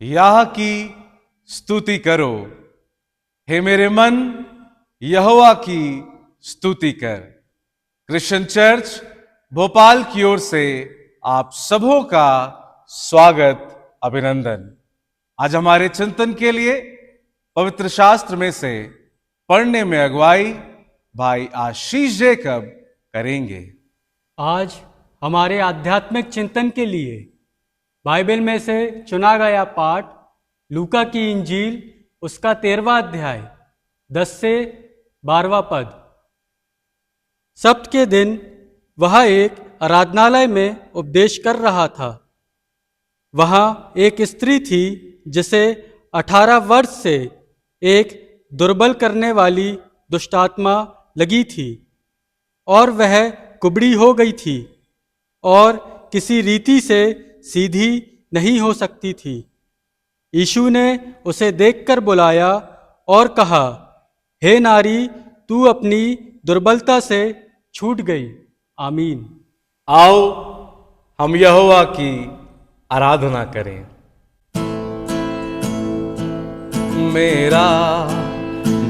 याह की स्तुति करो। हे मेरे मन, यहोवा की स्तुति कर। क्रिश्चियन चर्च भोपाल की ओर से आप सबों का स्वागत, अभिनंदन। आज हमारे चिंतन के लिए पवित्र शास्त्र में से पढ़ने में अगुवाई भाई आशीष जेकब करेंगे। आज हमारे आध्यात्मिक चिंतन के लिए बाइबल में से चुना गया पाठ लूका की इंजील उसका 13वां अध्याय 10 से 12वां पद। सब्त के दिन वह एक आराधनालय में उपदेश कर रहा था। वहाँ एक स्त्री थी जिसे 18 वर्ष से एक दुर्बल करने वाली दुष्टात्मा लगी थी और वह कुबड़ी हो गई थी और किसी रीति से सीधी नहीं हो सकती थी। यीशु ने उसे देखकर बुलाया और कहा, हे नारी, तू अपनी दुर्बलता से छूट गई। आमीन। आओ हम यहोवा की आराधना करें। मेरा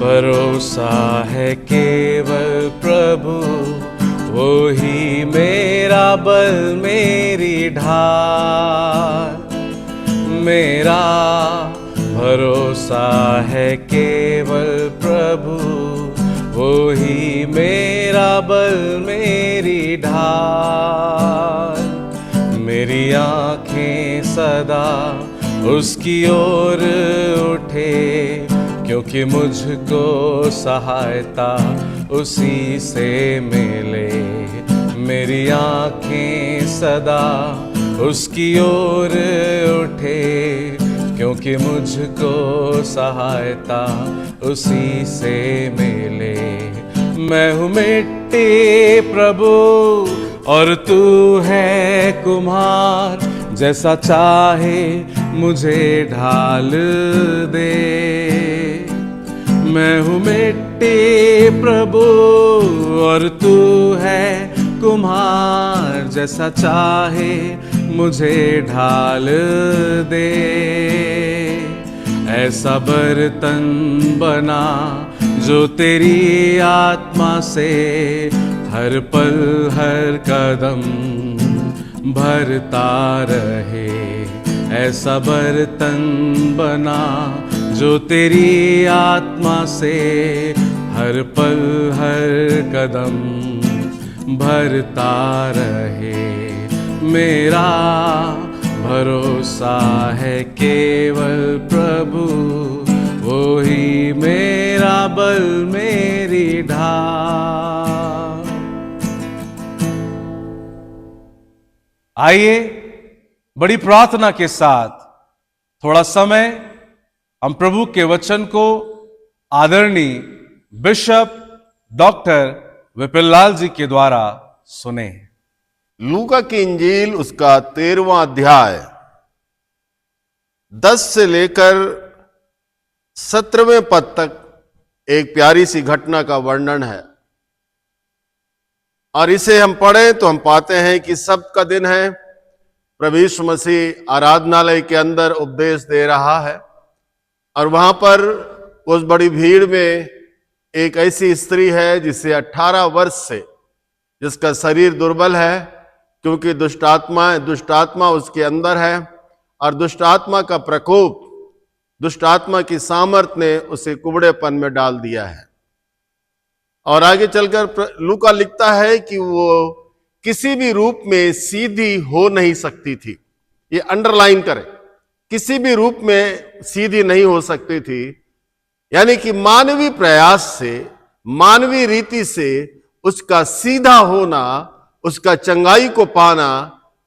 भरोसा है केवल प्रभु, वो ही मेरा बल, मेरी ढाल। मेरा भरोसा है केवल प्रभु, वो ही मेरा बल, मेरी ढाल। मेरी आंखें सदा उसकी ओर उठे, क्योंकि मुझको सहायता उसी से मिले। मेरी आंखें सदा उसकी ओर उठे, क्योंकि मुझको सहायता उसी से मिले। मैं हूँ मिट्टी प्रभु और तू है कुम्हार, जैसा चाहे मुझे ढाल दे। मैं हूँ मिट्टी प्रभु और तू है कुम्हार, जैसा चाहे मुझे ढाल दे। ऐसा बर्तन बना जो तेरी आत्मा से हर पल हर कदम भरता रहे। ऐसा बर्तन बना जो तेरी आत्मा से हर पल हर कदम भरता रहे। मेरा भरोसा है केवल प्रभु, वो ही मेरा बल, मेरी ढाल। आइए बड़ी प्रार्थना के साथ थोड़ा समय हम प्रभु के वचन को आदरणीय बिशप डॉक्टर विपिन लाल जी के द्वारा सुने। लूका की इंजील उसका 13वां अध्याय 10 से लेकर 17वें पद तक एक प्यारी सी घटना का वर्णन है। और इसे हम पढ़ें तो हम पाते हैं कि सब्त का दिन है। प्रभु यीशु मसीह आराधनालय के अंदर उपदेश दे रहा है और वहां पर उस बड़ी भीड़ में एक ऐसी स्त्री है जिसे 18 वर्ष से, जिसका शरीर दुर्बल है, क्योंकि दुष्टात्मा उसके अंदर है और दुष्टात्मा का प्रकोप, दुष्टात्मा की सामर्थ्य ने उसे कुबड़ेपन में डाल दिया है। और आगे चलकर लूका लिखता है कि वो किसी भी रूप में सीधी हो नहीं सकती थी। ये अंडरलाइन करें, किसी भी रूप में सीधी नहीं हो सकती थी। यानी कि मानवीय प्रयास से, मानवीय रीति से उसका सीधा होना, उसका चंगाई को पाना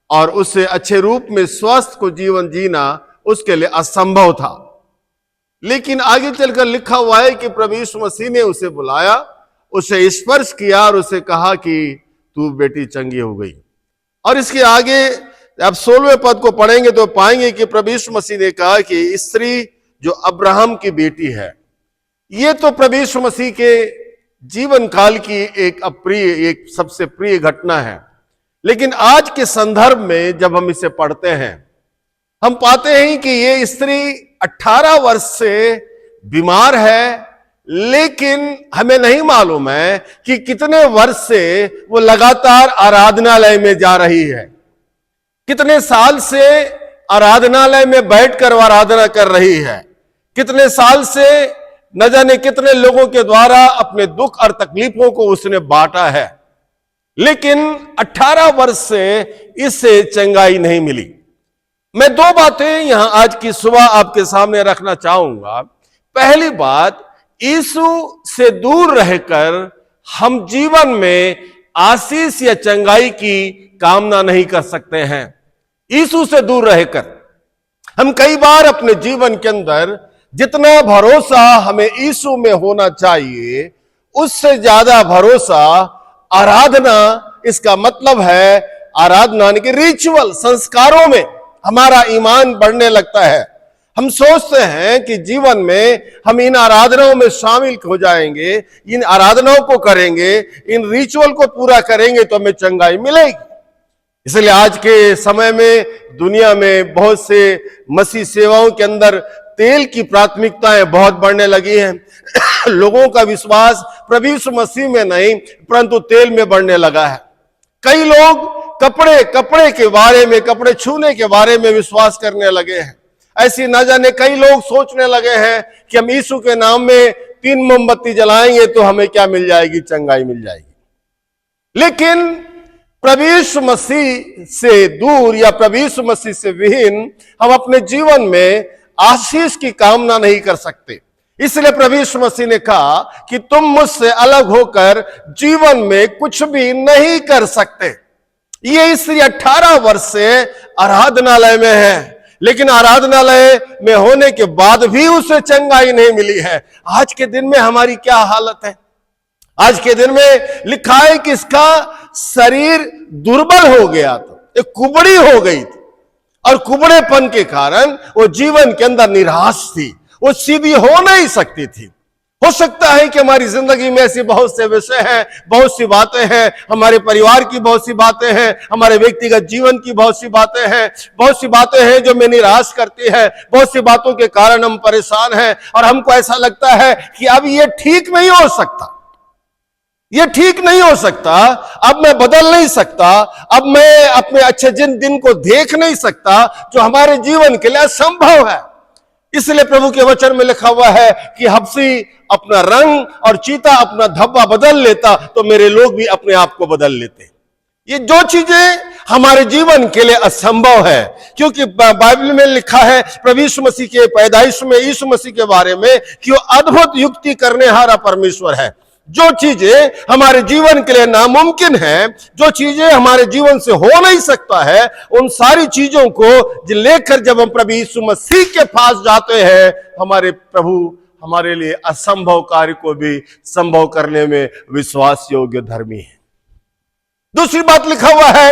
और उसे अच्छे रूप में स्वस्थ को जीवन जीना उसके लिए असंभव था। लेकिन आगे चलकर लिखा हुआ है कि प्रभु यीशु मसीह ने उसे बुलाया, उसे स्पर्श किया और उसे कहा कि तू बेटी चंगी हो गई। और इसके आगे अब 16वें पद को पढ़ेंगे तो पाएंगे कि प्रभु यीशु मसीह ने कहा कि स्त्री जो अब्राहम की बेटी है। ये तो प्रभु यीशु मसीह के जीवन काल की एक सबसे प्रिय घटना है। लेकिन आज के संदर्भ में जब हम इसे पढ़ते हैं, हम पाते हैं कि ये स्त्री 18 वर्ष से बीमार है, लेकिन हमें नहीं मालूम है कि कितने वर्ष से वो लगातार आराधनालय में जा रही है, कितने साल से आराधनालय में बैठकर आराधना कर रही है, कितने साल से न जाने कितने लोगों के द्वारा अपने दुख और तकलीफों को उसने बांटा है, लेकिन 18 वर्ष से इससे चंगाई नहीं मिली। मैं दो बातें यहां आज की सुबह आपके सामने रखना चाहूंगा। पहली बात, यीशु से दूर रहकर हम जीवन में आशीष या चंगाई की कामना नहीं कर सकते हैं। यीशु से दूर रहकर हम कई बार अपने जीवन के अंदर जितना भरोसा हमें यीशु में होना चाहिए, उससे ज्यादा भरोसा आराधना, इसका मतलब है आराधना के रिचुअल, संस्कारों में हमारा ईमान बढ़ने लगता है। हम सोचते हैं कि जीवन में हम इन आराधनाओं में शामिल हो जाएंगे, इन आराधनाओं को करेंगे, इन रिचुअल को पूरा करेंगे तो हमें चंगाई मिलेगी। इसलिए आज के समय में दुनिया में बहुत से मसीह सेवाओं के अंदर तेल की प्राथमिकताएं बहुत बढ़ने लगी हैं। लोगों का विश्वास प्रभु यीशु मसीह में नहीं परंतु तेल में बढ़ने लगा है। कई लोग कपड़े के बारे में, कपड़े छूने के बारे में विश्वास करने लगे हैं। ऐसी न जाने कई लोग सोचने लगे हैं कि हम यीशु के नाम में 3 मोमबत्ती जलाएंगे तो हमें क्या मिल जाएगी, चंगाई मिल जाएगी। लेकिन प्रभु यीशु मसीह से दूर या प्रभु यीशु मसीह से विहीन हम अपने जीवन में आशीष की कामना नहीं कर सकते। इसलिए प्रभु यीशु मसीह ने कहा कि तुम मुझसे अलग होकर जीवन में कुछ भी नहीं कर सकते। ये स्त्री 18 वर्ष से आराधनालय में है, लेकिन आराधनालय में होने के बाद भी उसे चंगाई नहीं मिली है। आज के दिन में हमारी क्या हालत है? आज के दिन में लिखा है कि इसका शरीर दुर्बल हो गया था, एक कुबड़ी हो गई थी, और कुबड़ेपन के कारण वो जीवन के अंदर निराश थी, वो सीधी हो नहीं सकती थी। हो सकता है कि हमारी जिंदगी में ऐसी बहुत से विषय हैं, बहुत सी बातें हैं, हमारे परिवार की बहुत सी बातें हैं, हमारे व्यक्तिगत जीवन की बहुत सी बातें हैं, बहुत सी बातें हैं जो हमें निराश करती है, बहुत सी बातों के कारण हम परेशान हैं और हमको ऐसा लगता है कि अब ये ठीक नहीं हो सकता, ये ठीक नहीं हो सकता, अब मैं बदल नहीं सकता, अब मैं अपने अच्छे दिन को देख नहीं सकता, जो हमारे जीवन के लिए असंभव है। इसलिए प्रभु के वचन में लिखा हुआ है कि हबसी अपना रंग और चीता अपना धब्बा बदल लेता तो मेरे लोग भी अपने आप को बदल लेते। ये जो चीजें हमारे जीवन के लिए असंभव है, क्योंकि बाइबल में लिखा है प्रभु यीशु मसीह के पैदाइश में यीशु मसीह के बारे में कि वो अद्भुत युक्ति करने हारा परमेश्वर है। जो चीजें हमारे जीवन के लिए नामुमकिन है, जो चीजें हमारे जीवन से हो नहीं सकता है, उन सारी चीजों को लेकर जब हम प्रभु यीशु मसीह के पास जाते हैं, हमारे प्रभु हमारे लिए असंभव कार्य को भी संभव करने में विश्वास योग्य धर्मी है। दूसरी बात लिखा हुआ है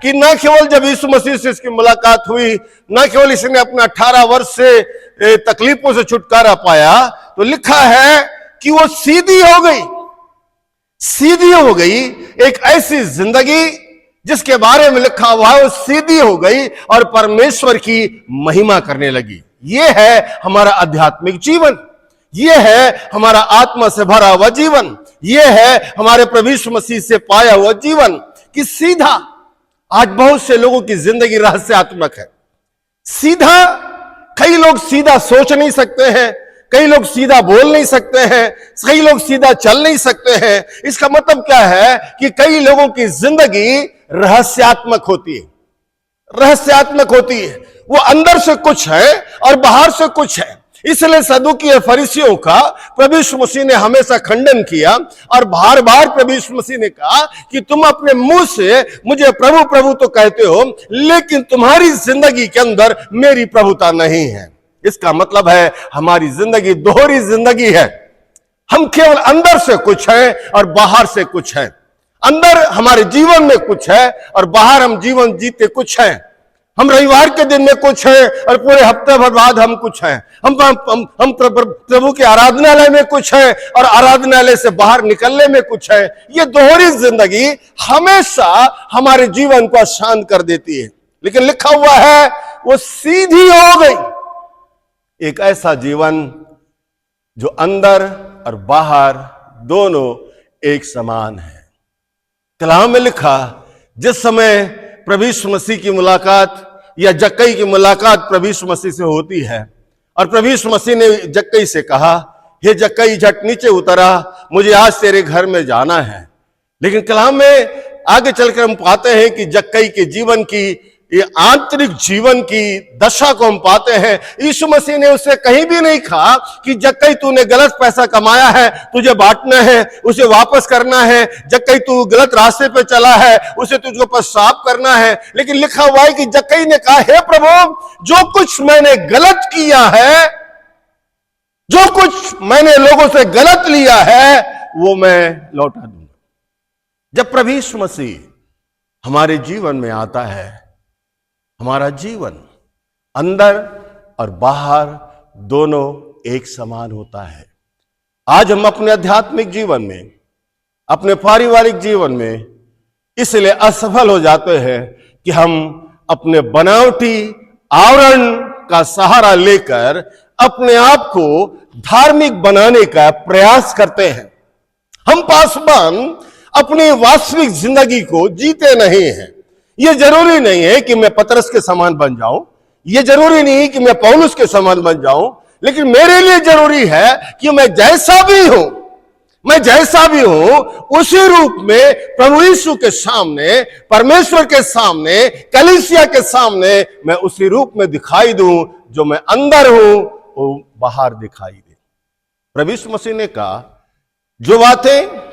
कि न केवल जब यीशु मसीह से इसकी मुलाकात हुई, न केवल इसने अपना 18 वर्ष से तकलीफों से छुटकारा पाया, तो लिखा है कि वो सीधी हो गई, सीधी हो गई। एक ऐसी जिंदगी जिसके बारे में लिखा हुआ है वो सीधी हो गई और परमेश्वर की महिमा करने लगी। ये है हमारा आध्यात्मिक जीवन, ये है हमारा आत्मा से भरा हुआ जीवन, ये है हमारे प्रभु यीशु मसीह से पाया हुआ जीवन कि सीधा। आज बहुत से लोगों की जिंदगी रहस्यात्मक है, सीधा। कई लोग सीधा सोच नहीं सकते हैं, कई लोग सीधा बोल नहीं सकते हैं, कई लोग सीधा चल नहीं सकते हैं। इसका मतलब क्या है कि कई लोगों की जिंदगी रहस्यात्मक होती है, रहस्यात्मक होती है। वो अंदर से कुछ है और बाहर से कुछ है। इसलिए सदूकी फरीसियों का प्रभु यीशु मसीह ने हमेशा खंडन किया और बार बार प्रभु यीशु मसीह ने कहा कि तुम अपने मुंह से मुझे प्रभु प्रभु तो कहते हो, लेकिन तुम्हारी जिंदगी के अंदर मेरी प्रभुता नहीं है। इसका मतलब है हमारी जिंदगी दोहरी जिंदगी है। हम केवल अंदर से कुछ है और बाहर से कुछ है। अंदर हमारे जीवन में कुछ है और बाहर हम जीवन जीते कुछ है। हम रविवार के दिन में कुछ है और पूरे हफ्ते भर बाद हम कुछ है। हम प्रभु के आराधनालय में कुछ है और आराधनालय से बाहर निकलने में कुछ है। ये दोहरी जिंदगी हमेशा हमारे जीवन को अशांत कर देती है। लेकिन लिखा हुआ है वो सीधी हो गई। एक ऐसा जीवन जो अंदर और बाहर दोनों एक समान है। कलाम में लिखा, जिस समय प्रभु यीशु मसीह की मुलाकात या जक्कई की मुलाकात प्रभु यीशु मसीह से होती है और प्रभु यीशु मसीह ने जक्कई से कहा, हे जक्कई झट नीचे उतरा, मुझे आज तेरे घर में जाना है। लेकिन कलाम में आगे चलकर हम पाते हैं कि जक्कई के जीवन की, ये आंतरिक जीवन की दशा को हम पाते हैं। यीशु मसीह ने उससे कहीं भी नहीं कहा कि जक्कई तूने गलत पैसा कमाया है, तुझे बांटना है, उसे वापस करना है। जक्कई तू गलत रास्ते पे चला है, उसे तुझको पश्चाताप करना है। लेकिन लिखा हुआ है कि जक्कई ने कहा, हे प्रभु, जो कुछ मैंने गलत किया है, जो कुछ मैंने लोगों से गलत लिया है, वो मैं लौटा दूंगा। जब प्रभु यीशु मसीह हमारे जीवन में आता है, हमारा जीवन अंदर और बाहर दोनों एक समान होता है। आज हम अपने आध्यात्मिक जीवन में, अपने पारिवारिक जीवन में इसलिए असफल हो जाते हैं कि हम अपने बनावटी आवरण का सहारा लेकर अपने आप को धार्मिक बनाने का प्रयास करते हैं। हम पासवान अपनी वास्तविक जिंदगी को जीते नहीं हैं। यह जरूरी नहीं है कि मैं पतरस के समान बन जाऊं, यह जरूरी नहीं है कि मैं पौलुस के समान बन जाऊं, लेकिन मेरे लिए जरूरी है कि मैं जैसा भी हूं उसी रूप में प्रभु यीशु के सामने, परमेश्वर के सामने, कलीसिया के सामने मैं उसी रूप में दिखाई दूं। जो मैं अंदर हूं वो बाहर दिखाई दे। प्रभु यीशु मसीह ने कहा, जो बातें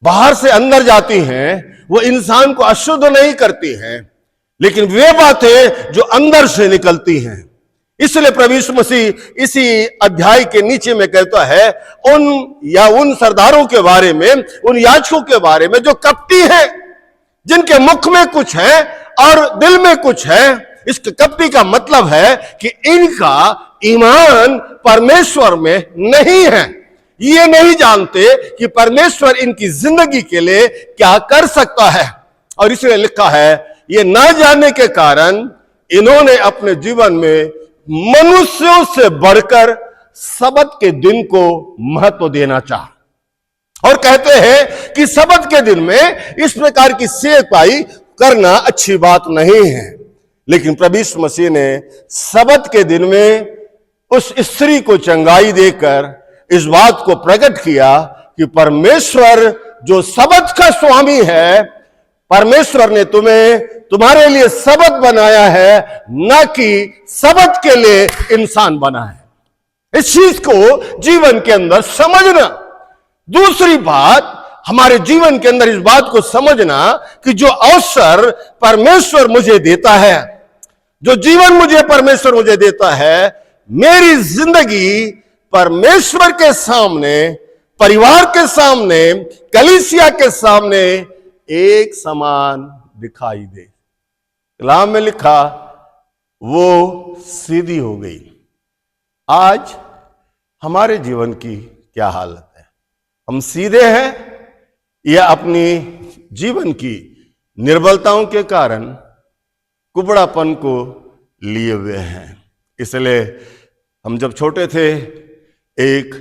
बाहर से अंदर जाती हैं वो इंसान को अशुद्ध नहीं करती हैं, लेकिन वे बातें जो अंदर से निकलती हैं। इसलिए प्रभु यीशु मसीह इसी अध्याय के नीचे में कहता है उन सरदारों के बारे में, उन याजकों के बारे में जो कपटी हैं, जिनके मुख में कुछ है और दिल में कुछ है। इस कपटी का मतलब है कि इनका ईमान परमेश्वर में नहीं है। ये नहीं जानते कि परमेश्वर इनकी जिंदगी के लिए क्या कर सकता है। और इसलिए लिखा है, ये ना जानने के कारण इन्होंने अपने जीवन में मनुष्यों से बढ़कर सबत के दिन को महत्व देना चाहा और कहते हैं कि सबत के दिन में इस प्रकार की सेवकाई करना अच्छी बात नहीं है। लेकिन प्रभु यीशु मसीह ने सबत के दिन में उस स्त्री को चंगाई देकर इस बात को प्रकट किया कि परमेश्वर जो सबत का स्वामी है, परमेश्वर ने तुम्हारे लिए सबत बनाया है, न कि सबत के लिए इंसान बना है। इस चीज को जीवन के अंदर समझना। दूसरी बात, हमारे जीवन के अंदर इस बात को समझना कि जो अवसर परमेश्वर मुझे देता है, जो जीवन मुझे परमेश्वर मुझे देता है, मेरी जिंदगी परमेश्वर के सामने, परिवार के सामने, कलीसिया के सामने एक समान दिखाई दे। कलाम में लिखा, वो सीधी हो गई। आज हमारे जीवन की क्या हालत है? हम सीधे हैं या अपनी जीवन की निर्बलताओं के कारण कुबड़ापन को लिए हुए हैं? इसलिए हम जब छोटे थे, एक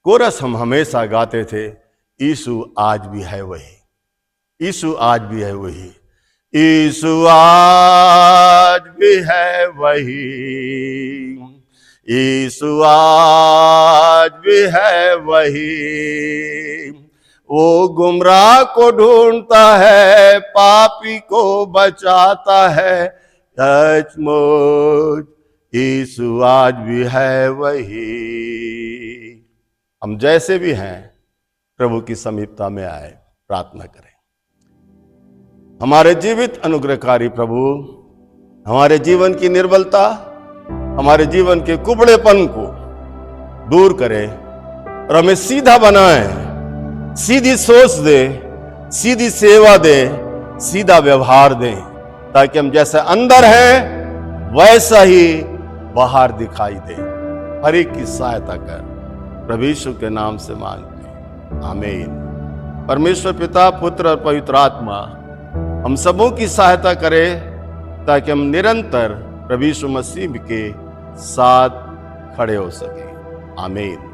कोरस हम हमेशा गाते थे, यीशु आज भी है वही, यीशु आज भी है वही, यीशु आज भी है वही, यीशु आज भी है वही। वो गुमराह को ढूंढता है, पापी को बचाता है, सचमुच यीशु आज भी है वही। हम जैसे भी हैं प्रभु की समीपता में आए, प्रार्थना करें। हमारे जीवित अनुग्रहकारी प्रभु हमारे जीवन की निर्बलता, हमारे जीवन के कुबड़ेपन को दूर करें और हमें सीधा बनाए, सीधी सोच दे, सीधी सेवा दे, सीधा व्यवहार दे, ताकि हम जैसे अंदर हैं वैसा ही बाहर दिखाई दे। हर एक की सहायता कर, प्रभु यीशु के नाम से मांगते हैं, आमीन। परमेश्वर पिता, पुत्र और पवित्र आत्मा हम सबों की सहायता करे ताकि हम निरंतर प्रभु यीशु मसीह के साथ खड़े हो सकें। आमीन।